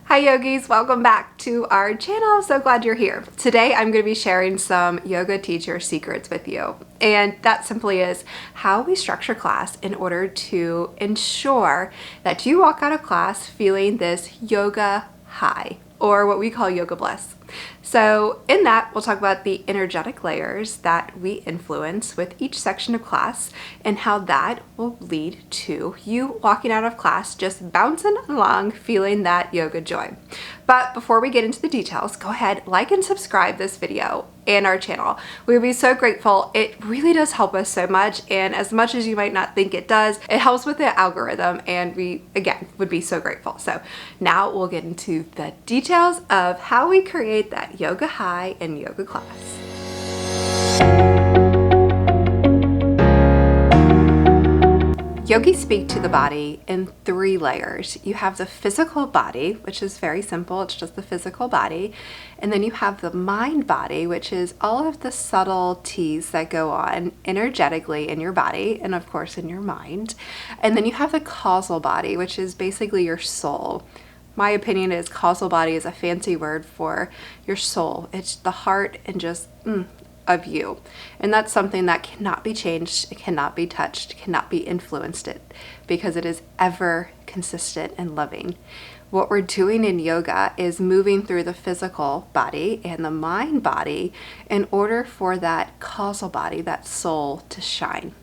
Hi yogis, welcome back to our channel. So glad you're here. Today I'm going to be sharing some yoga teacher secrets with you. And that simply is how we structure class in order to ensure that you walk out of class feeling this yoga high, or what we call yoga bliss. So in that, we'll talk about the energetic layers that we influence with each section of class and how that will lead to you walking out of class just bouncing along feeling that yoga joy. But before we get into the details, go ahead, like and subscribe this video and our channel. We would be so grateful. It really does help us so much, and as much as you might not think it does, it helps with the algorithm, and we, again, would be so grateful. So now we'll get into the details of how we create that yoga high in yoga class. Yogis speak to the body in 3 layers. You have the physical body, which is very simple. It's just the physical body. And then you have the mind body, which is all of the subtleties that go on energetically in your body and of course in your mind. And then you have the causal body, which is basically your soul. My opinion is causal body is a fancy word for your soul. It's the heart and just of you. And that's something that cannot be changed, it cannot be touched, cannot be influenced because it is ever consistent and loving. What we're doing in yoga is moving through the physical body and the mind body in order for that causal body, that soul, to shine.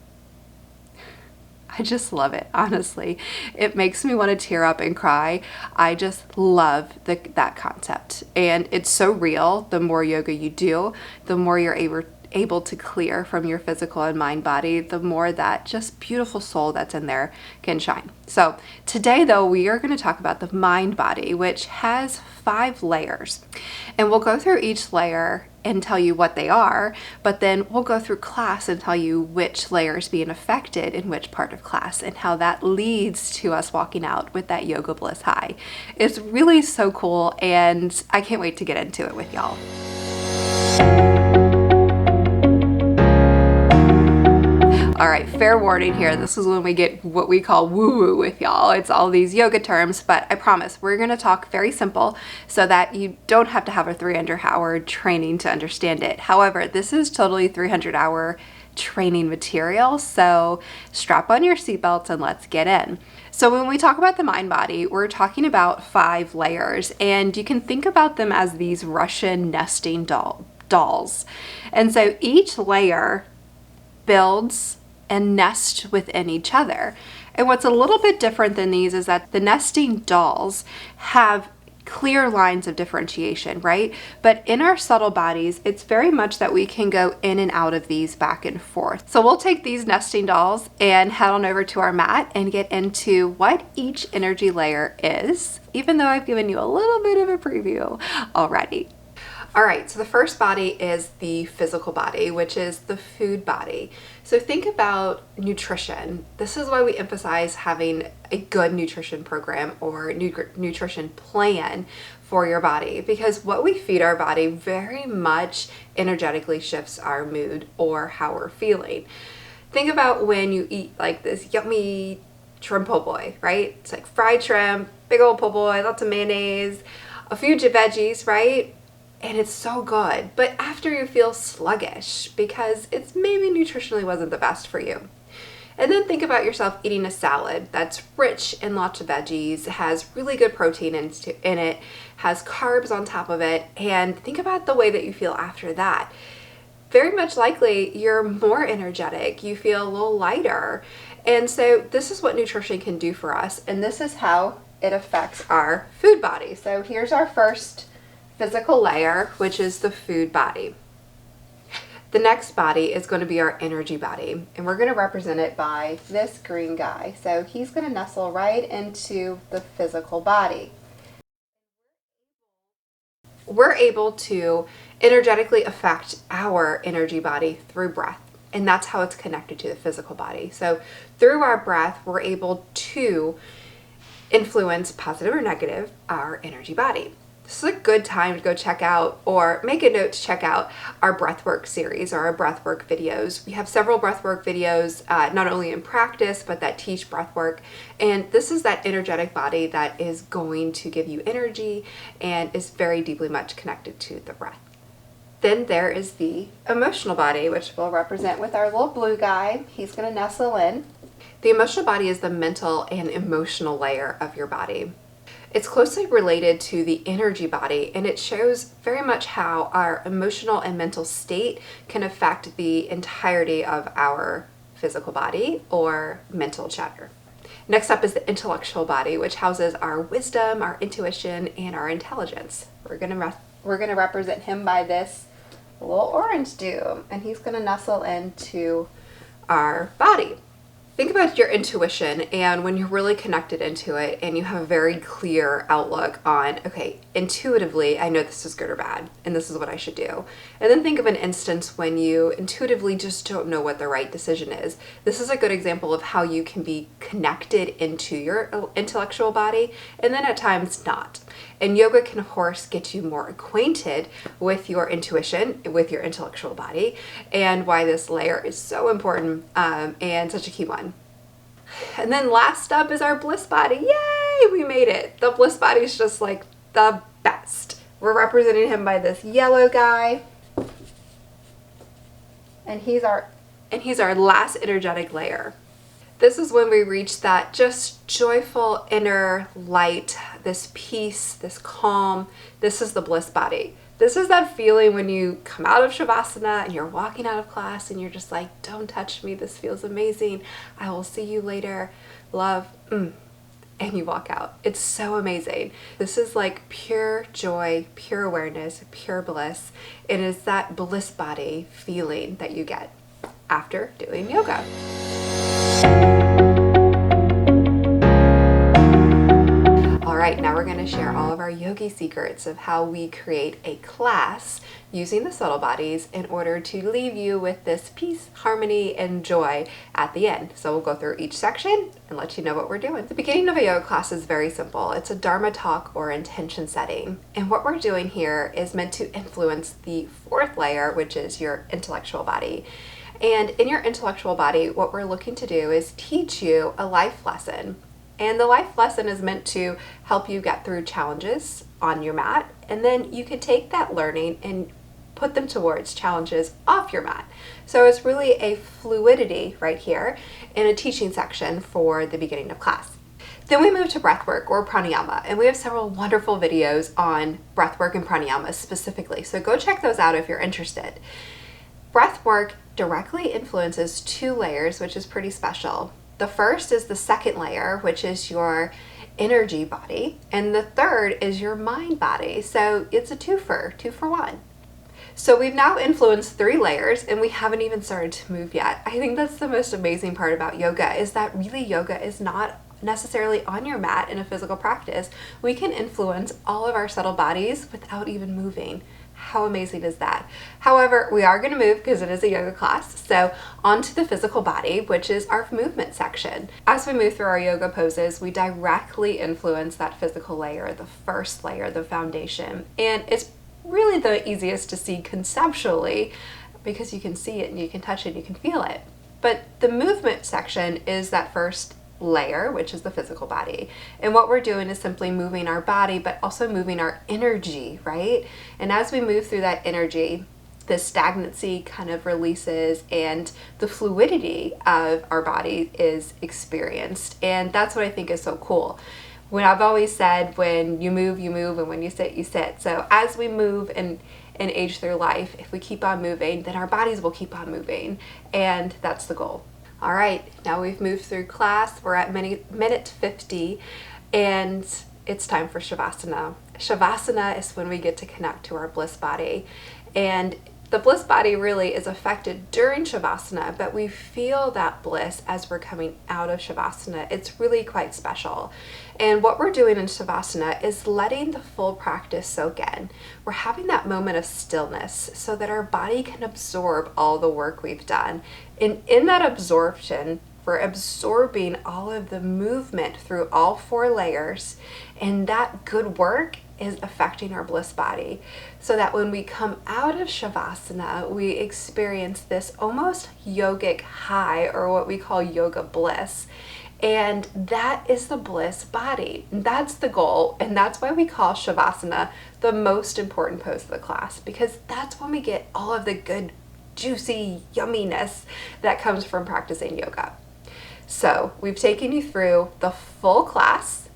I just love it, honestly. It makes me want to tear up and cry. I just love that concept. And it's so real. The more yoga you do, the more you're able to clear from your physical and mind body, the more that just beautiful soul that's in there can shine. So today, though, we are going to talk about the mind body, which has 5 layers. And we'll go through each layer and tell you what they are, but then we'll go through class and tell you which layer is being affected in which part of class and how that leads to us walking out with that yoga bliss high. It's really so cool, and I can't wait to get into it with y'all. All right, fair warning here. This is when we get what we call woo-woo with y'all. It's all these yoga terms, but I promise we're going to talk very simple so that you don't have to have a 300-hour training to understand it. However, this is totally 300-hour training material, so strap on your seatbelts and let's get in. So when we talk about the mind body, we're talking about 5 layers, and you can think about them as these Russian nesting dolls. And so each layer builds and nest within each other. And what's a little bit different than these is that the nesting dolls have clear lines of differentiation, right? But in our subtle bodies, it's very much that we can go in and out of these back and forth. So we'll take these nesting dolls and head on over to our mat and get into what each energy layer is, even though I've given you a little bit of a preview already. All right, so the first body is the physical body, which is the food body. So think about nutrition. This is why we emphasize having a good nutrition program or nutrition plan for your body, because what we feed our body very much energetically shifts our mood or how we're feeling. Think about when you eat like this yummy shrimp po' boy, right? It's like fried shrimp, big old po' boy, lots of mayonnaise, a few veggies, right? And it's so good, but after you feel sluggish because it's maybe nutritionally wasn't the best for you. And then think about yourself eating a salad that's rich in lots of veggies, has really good protein in it, has carbs on top of it, and think about the way that you feel after that. Very much likely you're more energetic, you feel a little lighter. And so this is what nutrition can do for us, and this is how it affects our food body. So here's our first physical layer, which is the food body. The next body is going to be our energy body, and we're going to represent it by this green guy. So he's going to nestle right into the physical body. We're able to energetically affect our energy body through breath, and that's how it's connected to the physical body. So through our breath, we're able to influence, positive or negative, our energy body. this is a good time to go check out, or make a note to check out, our breathwork series or our breathwork videos. We have several breathwork videos, not only in practice, but that teach breathwork. And this is that energetic body that is going to give you energy and is very deeply much connected to the breath. Then there is the emotional body, which we'll represent with our little blue guy. He's going to nestle in. The emotional body is the mental and emotional layer of your body. It's closely related to the energy body, and it shows very much how our emotional and mental state can affect the entirety of our physical body or mental chatter. Next up is the intellectual body, which houses our wisdom, our intuition, and our intelligence. We're gonna represent him by this little orange dude, and he's gonna nestle into our body. Think about your intuition, and when you're really connected into it and you have a very clear outlook on, okay, intuitively, I know this is good or bad, and this is what I should do. And then think of an instance when you intuitively just don't know what the right decision is. This is a good example of how you can be connected into your intellectual body, and then at times not. And yoga can, of course, get you more acquainted with your intuition, with your intellectual body, and why this layer is so important and such a key one. And then last up is our bliss body. Yay, we made it. The bliss body is just like the best. We're representing him by this yellow guy. And he's our last energetic layer. This is when we reach that just joyful inner light, this peace, this calm. This is the bliss body. This is that feeling when you come out of Shavasana and you're walking out of class and you're just like, don't touch me, this feels amazing. I will see you later, love, and you walk out. It's so amazing. This is like pure joy, pure awareness, pure bliss. It is that bliss body feeling that you get after doing yoga. All right, now we're going to share all of our yogi secrets of how we create a class using the subtle bodies in order to leave you with this peace, harmony, and joy at the end. So we'll go through each section and let you know what we're doing. The beginning of a yoga class is very simple. It's a Dharma talk or intention setting. And what we're doing here is meant to influence the fourth layer, which is your intellectual body. And in your intellectual body, what we're looking to do is teach you a life lesson. And the life lesson is meant to help you get through challenges on your mat. And then you can take that learning and put them towards challenges off your mat. So it's really a fluidity right here in a teaching section for the beginning of class. Then we move to breathwork or pranayama, and we have several wonderful videos on breathwork and pranayama specifically. So go check those out if you're interested. Breathwork directly influences two layers, which is pretty special. The first is the second layer, which is your energy body, and the third is your mind body. So it's a two for one. So we've now influenced 3 layers and we haven't even started to move yet. I think that's the most amazing part about yoga, is that really yoga is not necessarily on your mat in a physical practice. We can influence all of our subtle bodies without even moving. How amazing is that? However, we are going to move because it is a yoga class. So onto the physical body, which is our movement section. As we move through our yoga poses, we directly influence that physical layer, the first layer, the foundation. And it's really the easiest to see conceptually because you can see it and you can touch it and you can feel it. But the movement section is that first layer, which is the physical body. And what we're doing is simply moving our body, but also moving our energy, right? And as we move through that energy, the stagnancy kind of releases and the fluidity of our body is experienced. And that's what I think is so cool. When I've always said, when you move, and when you sit, you sit. So as we move and age through life, if we keep on moving, then our bodies will keep on moving. And that's the goal. All right, now we've moved through class. We're at minute 50 and it's time for Shavasana. Shavasana is when we get to connect to our bliss body. And the bliss body really is affected during Shavasana, but we feel that bliss as we're coming out of Shavasana. It's really quite special. And what we're doing in Shavasana is letting the full practice soak in. We're having that moment of stillness so that our body can absorb all the work we've done. And in that absorption, we're absorbing all of the movement through all 4 layers, and that good work is affecting our bliss body, so that when we come out of Shavasana, we experience this almost yogic high, or what we call yoga bliss. And that is the bliss body. That's the goal. And that's why we call Shavasana the most important pose of the class, because that's when we get all of the good, juicy yumminess that comes from practicing yoga. So we've taken you through the full class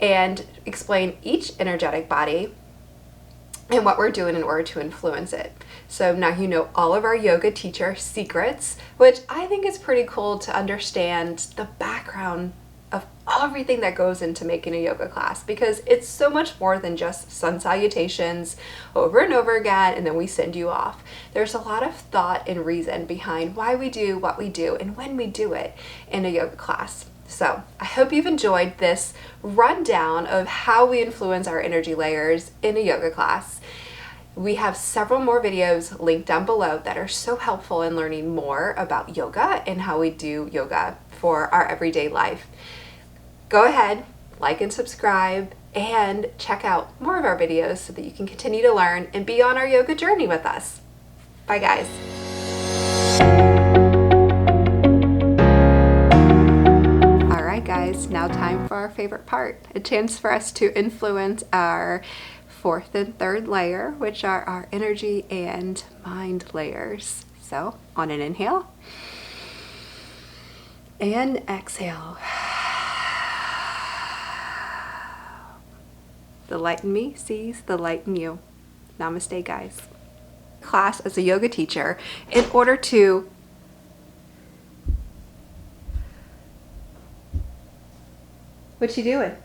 and explained each energetic body and what we're doing in order to influence it. So now you know all of our yoga teacher secrets, which I think is pretty cool to understand the background of everything that goes into making a yoga class, because it's so much more than just sun salutations over and over again and then we send you off. There's a lot of thought and reason behind why we do what we do and when we do it in a yoga class. So I hope you've enjoyed this rundown of how we influence our energy layers in a yoga class. We have several more videos linked down below that are so helpful in learning more about yoga and how we do yoga for our everyday life. Go ahead, like and subscribe, and check out more of our videos so that you can continue to learn and be on our yoga journey with us. Bye, guys. Guys, now time for our favorite part, a chance for us to influence our fourth and third layer, which are our energy and mind layers. So on an inhale and exhale. The light in me sees the light in you. Namaste, guys. Class as a yoga teacher, in order to What you doing?